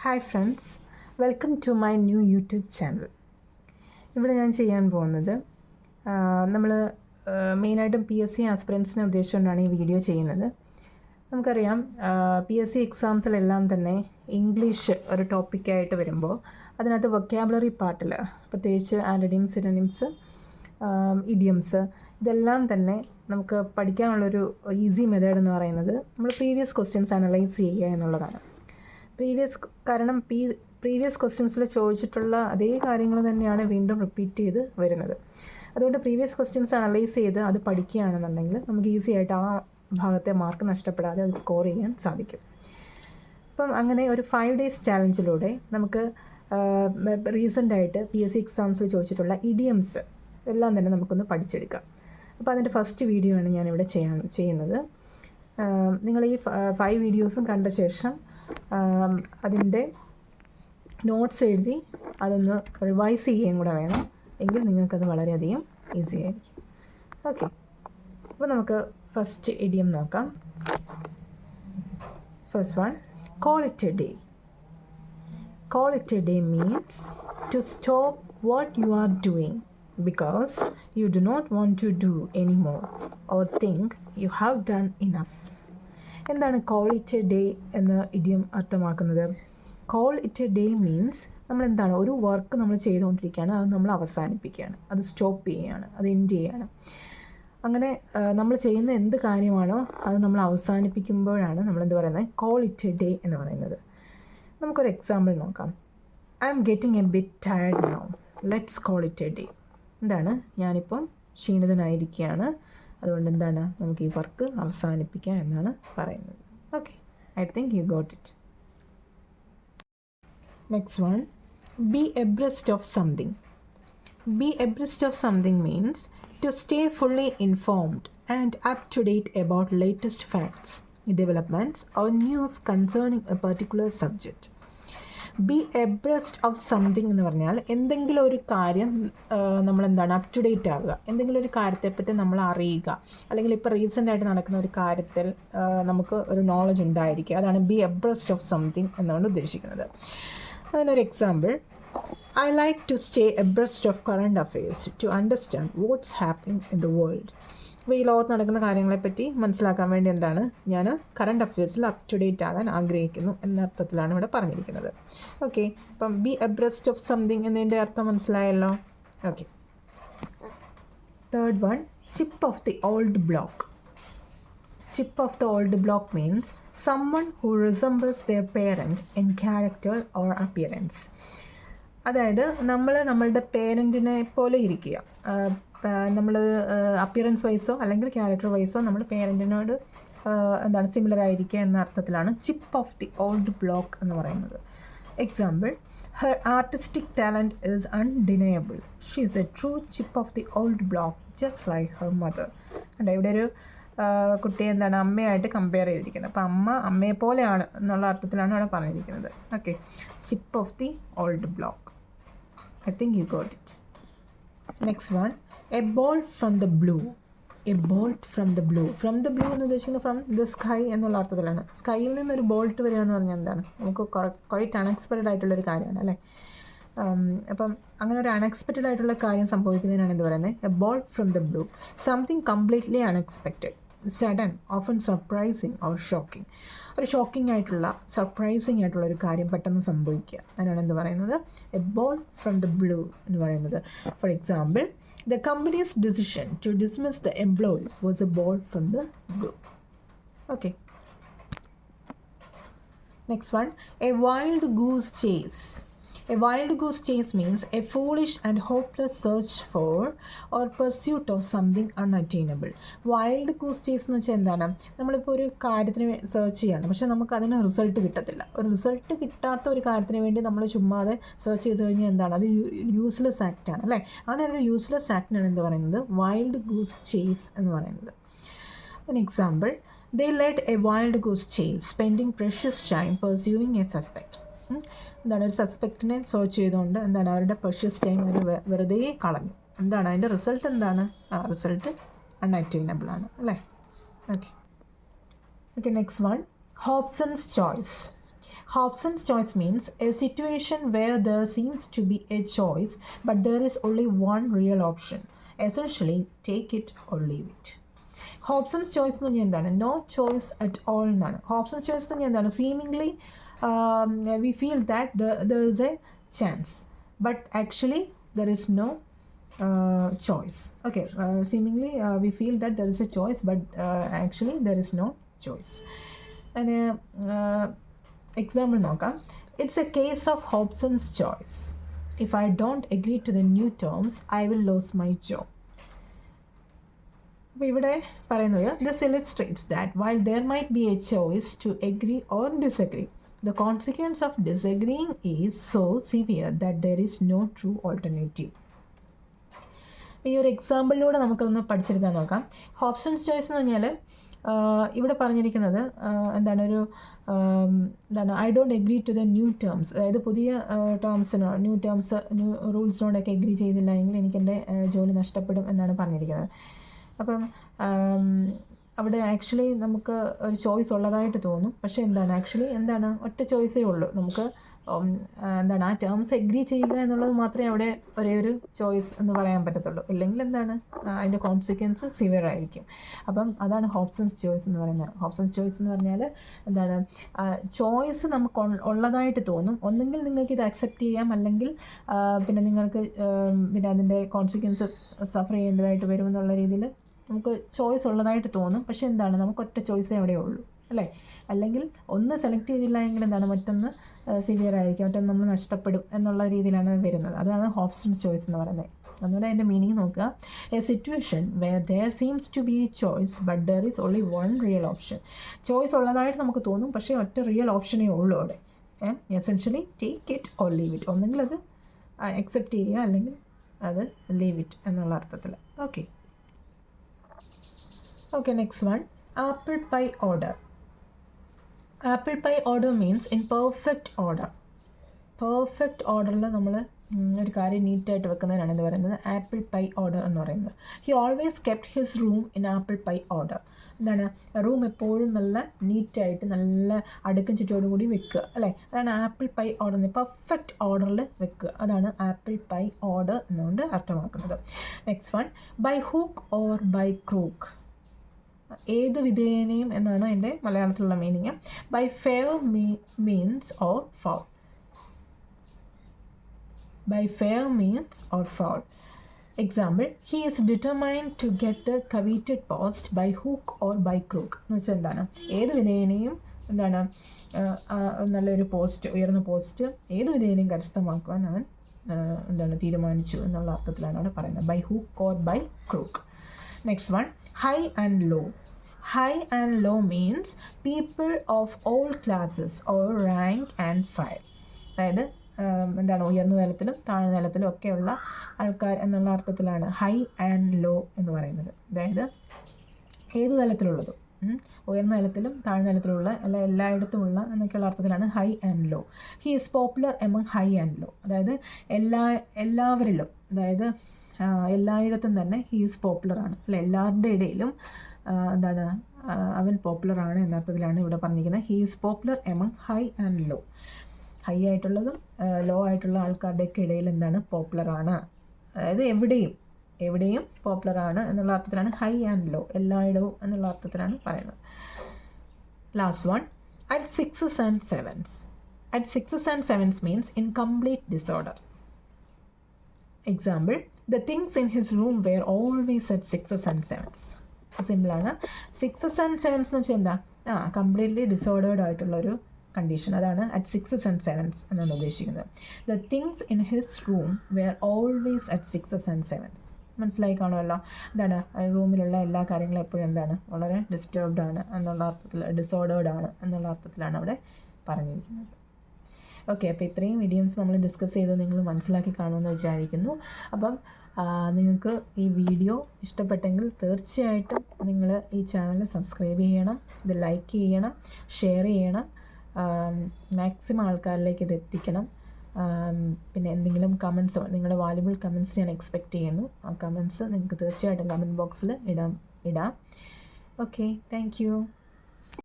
Hi friends, welcome to my new YouTube channel. ഇവിടെ ഞാൻ ചെയ്യാൻ പോകുന്നത് നമ്മൾ മെയിനായിട്ടും PSC ആസ്പിറൻസിനെ ഉദ്ദേശിച്ചുകൊണ്ടാണ് ഈ വീഡിയോ ചെയ്യുന്നത്. നമുക്കറിയാം PSC എക്സാംസിലെല്ലാം തന്നെ ഇംഗ്ലീഷ് ഒരു ടോപ്പിക്കായിട്ട് വരുമ്പോൾ അതിനകത്ത് വൊക്കാബുലറി പാർട്ടിൽ പ്രത്യേകിച്ച് ആൻറ്റണിംസ്, സിനോണിംസ്, ഇഡിയംസ് ഇതെല്ലാം തന്നെ നമുക്ക് പഠിക്കാനുള്ളൊരു ഈസി മെത്തേഡ് എന്ന് പറയുന്നത് നമ്മൾ പ്രീവിയസ് ക്വസ്റ്റ്യൻസ് അനലൈസ് ചെയ്യുക എന്നുള്ളതാണ്. കാരണം പ്രീവിയസ് ക്വസ്റ്റ്യൻസിൽ ചോദിച്ചിട്ടുള്ള അതേ കാര്യങ്ങൾ തന്നെയാണ് വീണ്ടും റിപ്പീറ്റ് ചെയ്ത് വരുന്നത്. അതുകൊണ്ട് പ്രീവിയസ് ക്വസ്റ്റ്യൻസ് അനലൈസ് ചെയ്ത് അത് പഠിക്കുകയാണെന്നുണ്ടെങ്കിൽ നമുക്ക് ഈസി ആയിട്ട് ആ ഭാഗത്തെ മാർക്ക് നഷ്ടപ്പെടാതെ അത് സ്കോർ ചെയ്യാൻ സാധിക്കും. അപ്പം അങ്ങനെ ഒരു 5 days ചാലഞ്ചിലൂടെ നമുക്ക് റീസെൻ്റായിട്ട് PSC എക്സാംസിൽ ചോദിച്ചിട്ടുള്ള ഇഡിയംസ് എല്ലാം തന്നെ നമുക്കൊന്ന് പഠിച്ചെടുക്കാം. അപ്പോൾ അതിൻ്റെ ഫസ്റ്റ് വീഡിയോ ആണ് ഞാനിവിടെ ചെയ്യുന്നത്. നിങ്ങൾ ഈ 5 വീഡിയോസും കണ്ട ശേഷം അതിൻ്റെ നോട്ട്സ് എഴുതി അതൊന്ന് റിവൈസ് ചെയ്യുകയും കൂടെ വേണം. എങ്കിൽ നിങ്ങൾക്കത് വളരെയധികം ഈസി ആയിരിക്കും. ഓക്കെ, അപ്പോൾ നമുക്ക് ഫസ്റ്റ് ഇഡിയം നോക്കാം. First one, call it a day. Call it a day means to stop what you are doing because you do not want to do anymore or think you have done enough. എന്താണ് call it A day എന്ന idiom അർത്ഥമാക്കുന്നത്? Call it A day means നമ്മൾ എന്താണ്, ഒരു work നമ്മൾ ചെയ്തുകൊണ്ടിരിക്കുകയാണ്, അത് നമ്മൾ അവസാനിപ്പിക്കുകയാണ്, അത് സ്റ്റോപ്പ് ചെയ്യുകയാണ്, അത് എൻഡ് ചെയ്യുകയാണ്. അങ്ങനെ നമ്മൾ ചെയ്യുന്ന എന്ത് കാര്യമാണോ അത് നമ്മൾ അവസാനിപ്പിക്കുമ്പോഴാണ് നമ്മളെന്ത് പറയുന്നത്, കോൾ ഇറ്റ് എ ഡേ എന്ന് പറയുന്നത്. നമുക്കൊരു എക്സാമ്പിൾ നോക്കാം. I am getting A bit tired now, let's call it A day. എന്താണ്, ഞാനിപ്പം ക്ഷീണിതനായിരിക്കുകയാണ്, അതുകൊണ്ട് എന്താണ്, നമുക്ക് ഈ വർക്ക് അവസാനിപ്പിക്കാം എന്നാണ് പറയുന്നത്. Okay, I think you got it. Next one, be abreast of something. Be abreast of something means to stay fully informed and up to date about latest facts, developments or news concerning a particular subject. Be abreast of something എന്ന് പറഞ്ഞാൽ എന്തെങ്കിലും ഒരു കാര്യം നമ്മളെന്താണ് up to date ആവുക, എന്തെങ്കിലും ഒരു കാര്യത്തെപ്പറ്റി നമ്മൾ അറിയുക, അല്ലെങ്കിൽ ഇപ്പോൾ റീസെൻ്റായിട്ട് നടക്കുന്ന ഒരു കാര്യത്തിൽ നമുക്ക് ഒരു നോളജ് ഉണ്ടായിരിക്കുക. അതാണ് ബി അബ്രസ്റ്റ് ഓഫ് സംതിങ് എന്നാണ് ഉദ്ദേശിക്കുന്നത്. അതിനൊരു example, I like to stay abreast of current affairs to understand what's happening in the world. അപ്പോൾ ഈ ലോകത്ത് നടക്കുന്ന കാര്യങ്ങളെപ്പറ്റി മനസ്സിലാക്കാൻ വേണ്ടി എന്താണ്, ഞാൻ കറണ്ട് അഫയേഴ്സിൽ അപ് ടു ഡേറ്റ് ആകാൻ ആഗ്രഹിക്കുന്നു എന്ന അർത്ഥത്തിലാണ് ഇവിടെ പറഞ്ഞിരിക്കുന്നത്. ഓക്കെ, അപ്പം ബി അബ്രസ്റ്റ് ഓഫ് സംതിങ് എന്നതിൻ്റെ അർത്ഥം മനസ്സിലായല്ലോ. Okay, third one, chip of the old block. Chip of the old block means someone who resembles their parent in character or appearance. അതായത് നമ്മളുടെ പേരൻറ്റിനെ പോലെ ഇരിക്കുക. നമ്മൾ അപ്പിയറൻസ് വൈസോ അല്ലെങ്കിൽ ക്യാരക്ടർ വൈസോ നമ്മൾ പേരൻറ്റിനോട് എന്താണ് സിമിലർ ആയിരിക്കുക എന്ന അർത്ഥത്തിലാണ് chip of the old block എന്ന് പറയുന്നത്. Example, her artistic talent is undeniable, she is a true chip of the old block just like her mother. അല്ല, ഇവിടെ ഒരു കുട്ടിയെ എന്താണ് അമ്മയായിട്ട് കമ്പയർ ചെയ്തിരിക്കുന്നത്. അപ്പോൾ അമ്മയെ പോലെയാണ് എന്നുള്ള അർത്ഥത്തിലാണ് അവിടെ പറഞ്ഞിരിക്കുന്നത്. Okay, chip of the old block. I think you got it. Next one, a bolt from the blue. A bolt from the blue. From the blue എന്ന് ഉദ്ദേശിക്കുന്നത് ഫ്രം ദ സ്കൈ എന്നുള്ള അർത്ഥത്തിലാണ്. സ്കൈയിൽ നിന്നൊരു ബോൾട്ട് വരിക എന്ന് പറഞ്ഞാൽ എന്താണ്, നമുക്ക് ക്വൈറ്റ് അൺഎക്സ്പെക്റ്റഡ് ആയിട്ടുള്ളൊരു കാര്യമാണ് അല്ലേ. അപ്പം അങ്ങനെ ഒരു അൺഎക്സ്പെക്റ്റഡ് ആയിട്ടുള്ള കാര്യം സംഭവിക്കുന്നതിനാണ് എന്ത് പറയുന്നത്, a bolt from the blue. Something completely unexpected, sudden, often surprising or shocking. ഒരു ഷോക്കിംഗ് ആയിട്ടുള്ള, സർപ്രൈസിങ് ആയിട്ടുള്ള ഒരു കാര്യം പെട്ടെന്ന് സംഭവിക്കുക, അതിനാണ് എന്ത് പറയുന്നത്, a ball from the blue എന്ന് പറയുന്നത്. For example, the company's decision to dismiss the employee was a ball from the blue. Okay, next one, a wild goose chase. A wild goose chase means a foolish and hopeless search for or pursuit of something unattainable. Wild goose chase എന്ന് വെച്ചാൽ എന്താണ്, നമ്മളിപ്പോൾ ഒരു കാര്യത്തിന് search ചെയ്യണം, പക്ഷേ നമുക്ക് അതിന് റിസൾട്ട് കിട്ടത്തില്ല. ഒരു റിസൾട്ട് കിട്ടാത്ത ഒരു കാര്യത്തിന് വേണ്ടി നമ്മൾ ചുമ്മാതെ സെർച്ച് ചെയ്ത് കഴിഞ്ഞാൽ എന്താണ്, അത് യൂസ്ലെസ് ആക്റ്റാണ് അല്ലേ. അങ്ങനെ ഒരു യൂസ്ലെസ് ആക്ടിനാണ് എന്ത് പറയുന്നത്, വൈൽഡ് ഗൂസ് ചേസ് എന്ന് പറയുന്നത്. An example, they led a wild goose chase, spending precious time pursuing a suspect. എന്താണ്, ഒരു സസ്പെക്റ്റിനെ സെർച്ച് ചെയ്തുകൊണ്ട് എന്താണ് അവരുടെ പ്രഷ്യസ് ടൈം അവർ വെറുതെ കളഞ്ഞു. എന്താണ് അതിൻ്റെ റിസൾട്ട്, എന്താണ് റിസൾട്ട് അൺഅറ്റൈനബിൾ ആണ് അല്ലേ. Okay, next one, Hobson's choice. Hobson's choice means a situation where there seems to be a choice, but there is only one real option. Essentially, take it or leave it. Hobson's choice എന്ന് പറഞ്ഞാൽ എന്താണ്? No choice at all എന്നാണ്. ഹോബ്സൺസ് choice എന്ന് പറഞ്ഞാൽ എന്താണ്? Seemingly we feel that there is a chance, but actually there is no choice. Okay, seemingly we feel that there is a choice, but actually there is no choice. And example നോക്കാം. It's a case of Hobson's choice. If I don't agree to the new terms, I will lose my job. അപ്പോൾ ഇവിടെ പറയുന്നത് this illustrates that while there might be a choice to agree or disagree, the consequence of disagreeing is so severe that there is no true alternative. ഈ ഒരു എക്സാമ്പിളിലൂടെ നമുക്കൊന്ന് പഠിച്ചെടുക്കാൻ നോക്കാം. ഹോബ്സൺസ് choice എന്ന് പറഞ്ഞാൽ ഇവിടെ പറഞ്ഞിരിക്കുന്നത് എന്താണ്? I don't agree to the new terms, അതായത് പുതിയ ടേംസിനോ ന്യൂ റൂൾസിനോടൊക്കെ എഗ്രി ചെയ്തില്ല എങ്കിൽ എനിക്ക് എൻ്റെ ജോലി നഷ്ടപ്പെടും എന്നാണ് പറഞ്ഞിരിക്കുന്നത്. അപ്പം അവിടെ ആക്ച്വലി നമുക്ക് ഒരു ചോയ്സ് ഉള്ളതായിട്ട് തോന്നും, പക്ഷേ എന്താണ് ഒറ്റ ചോയ്സേ ഉള്ളൂ. നമുക്ക് ആ ടേംസ് എഗ്രി ചെയ്യുക എന്നുള്ളത് മാത്രമേ അവിടെ ഒരേ ഒരു ചോയ്സ് എന്ന് പറയാൻ പറ്റത്തുള്ളൂ. ഇല്ലെങ്കിൽ അതിൻ്റെ കോൺസിക്വൻസ് സിവിയർ ആയിരിക്കും. അപ്പം അതാണ് ഹോബ്സൺസ് ചോയ്സ് എന്ന് പറയുന്നത്. ഹോബ്സൺസ് ചോയ്സ് എന്ന് പറഞ്ഞാൽ ചോയ്സ് നമുക്ക് ഉള്ളതായിട്ട് തോന്നും. ഒന്നെങ്കിൽ നിങ്ങൾക്ക് ഇത് അക്സെപ്റ്റ് ചെയ്യാം, അല്ലെങ്കിൽ പിന്നെ നിങ്ങൾക്ക് പിന്നെ അതിൻ്റെ കോൺസിക്വൻസ് സഫർ ചെയ്യേണ്ടതായിട്ട് വരുമെന്നുള്ള രീതിയിൽ നമുക്ക് ചോയ്സ് ഉള്ളതായിട്ട് തോന്നും. പക്ഷേ നമുക്ക് ഒറ്റ ചോയ്സേ അവിടെ ഉള്ളൂ, അല്ലേ? അല്ലെങ്കിൽ ഒന്ന് സെലക്ട് ചെയ്തില്ല എങ്കിൽ മറ്റൊന്ന് സിവിയർ ആയിരിക്കും, മറ്റൊന്ന് നമ്മൾ നഷ്ടപ്പെടും എന്നുള്ള രീതിയിലാണ് വരുന്നത്. അതാണ് ഹോബ്സൺസ് ചോയ്സ് എന്ന് പറയുന്നത്. അതുകൊണ്ട് അതിൻ്റെ മീനിങ് നോക്കുക. A situation where there seems to B A choice but there is only one real option. Choice ഉള്ളതായിട്ട് നമുക്ക് തോന്നും, പക്ഷേ ഒറ്റ റിയൽ ഓപ്ഷനേ ഉള്ളൂ അവിടെ. Essentially take it or leave it. ഒന്നെങ്കിൽ അത് അക്സെപ്റ്റ് ചെയ്യുക, അല്ലെങ്കിൽ അത് ലീവ് ഇറ്റ് എന്നുള്ള അർത്ഥത്തിൽ. Okay, next one. Apple pie order. Apple pie order means in perfect order. Perfect ഓർഡറിൽ നമ്മൾ ഒരു കാര്യം നീറ്റായിട്ട് വെക്കുന്നതിനാണ് എന്ത് പറയുന്നത്? ആപ്പിൾ പൈ ഓർഡർ എന്ന് പറയുന്നത്. He always kept his room in apple pie order. Room എപ്പോഴും നല്ല നീറ്റായിട്ട് നല്ല അടുക്കും ചുറ്റോടുകൂടി വെക്കുക, അല്ലേ? അതാണ് ആപ്പിൾ പൈ ഓർഡർ. പെർഫെക്റ്റ് ഓർഡറിൽ വെക്കുക, അതാണ് ആപ്പിൾ പൈ ഓർഡർ എന്നുകൊണ്ട് അർത്ഥമാക്കുന്നത്. Next one, by hook or by crook. ഏതു വിധേനയും എന്നാണ് എൻ്റെ മലയാളത്തിലുള്ള meaning. By fair means or foul. By fair means or foul. Example, he is determined to get the coveted post by hook or by crook. എന്ന് വെച്ചാൽ എന്താണ്? ഏത് വിധേനയും നല്ലൊരു പോസ്റ്റ്, ഉയർന്ന പോസ്റ്റ് ഏത് വിധേനയും കരസ്ഥമാക്കുവാൻ അവൻ തീരുമാനിച്ചു എന്നുള്ള അർത്ഥത്തിലാണ് അവിടെ പറയുന്നത്. By hook or by crook. Next one, high and low. High and low means people of all classes or rank and file. അതായത് ഉയർന്ന തലത്തിലും താഴ്ന്ന തലത്തിലും ഒക്കെയുള്ള ആൾക്കാർ എന്നുള്ള അർത്ഥത്തിലാണ് ഹൈ ആൻഡ് ലോ എന്ന് പറയുന്നത്. അതായത് ഏത് തലത്തിലുള്ളതും, ഉയർന്ന തലത്തിലും താഴ്ന്ന തലത്തിലുള്ള എല്ലായിടത്തുമുള്ള എന്നൊക്കെയുള്ള അർത്ഥത്തിലാണ് high and low. He is popular among high and low. അതായത് എല്ലാവരിലും, അതായത് എല്ലായിടത്തും തന്നെ ഹി ഈസ് പോപ്പുലറാണ്, അല്ലെ? എല്ലാവരുടെ ഇടയിലും അവൻ പോപ്പുലറാണ് എന്നർത്ഥത്തിലാണ് ഇവിടെ പറഞ്ഞിരിക്കുന്നത്. He is popular among high and low. High ആയിട്ടുള്ളതും ലോ ആയിട്ടുള്ള ആൾക്കാരുടെയൊക്കെ ഇടയിൽ പോപ്പുലറാണ്. അതായത് എവിടെയും പോപ്പുലറാണ് എന്നുള്ള അർത്ഥത്തിലാണ് ഹൈ ആൻഡ് ലോ, എല്ലായിടവും എന്നുള്ള അർത്ഥത്തിലാണ് പറയുന്നത്. Last one, at sixes and sevens. At sixes and sevens means in complete disorder. Example, the things in his room were always at sixes and sevens. സിമ്പിളാണ്. സിക്സസ് ആൻഡ് സെവൻസ് എന്ന് വെച്ചാൽ എന്താ? Completely ഡിസോർഡേർഡ് ആയിട്ടുള്ളൊരു condition. അതാണ് at sixes and sevens എന്നാണ് ഉദ്ദേശിക്കുന്നത്. The things in his room were always at sixes and sevens. മനസ്സിലായി കാണുമല്ലോ. റൂമിലുള്ള എല്ലാ കാര്യങ്ങളും എപ്പോഴും വളരെ ഡിസ്റ്റർബ്ഡ് ആണ് എന്നുള്ള അർത്ഥത്തിൽ, ഡിസോർഡേർഡ് ആണ് എന്നുള്ള അർത്ഥത്തിലാണ് അവിടെ പറഞ്ഞിരിക്കുന്നത്. ഓക്കെ, അപ്പോൾ ഇത്രയും ഇഡിയംസ് നമ്മൾ ഡിസ്കസ് ചെയ്ത് നിങ്ങൾ മനസ്സിലാക്കി കാണുമെന്ന് വിചാരിക്കുന്നു. അപ്പം നിങ്ങൾക്ക് ഈ വീഡിയോ ഇഷ്ടപ്പെട്ടെങ്കിൽ തീർച്ചയായിട്ടും നിങ്ങൾ ഈ ചാനൽ സബ്സ്ക്രൈബ് ചെയ്യണം, ഇത് ലൈക്ക് ചെയ്യണം, ഷെയർ ചെയ്യണം, മാക്സിമം ആൾക്കാരിലേക്ക് ഇത് എത്തിക്കണം. പിന്നെ എന്തെങ്കിലും കമൻസോ, നിങ്ങളുടെ വാല്യുബിൾ കമൻസ് ഞാൻ എക്സ്പെക്റ്റ് ചെയ്യുന്നു. ആ കമൻസ് നിങ്ങൾക്ക് തീർച്ചയായിട്ടും കമൻറ്റ് ബോക്സിൽ ഇടാം. Okay, thank you.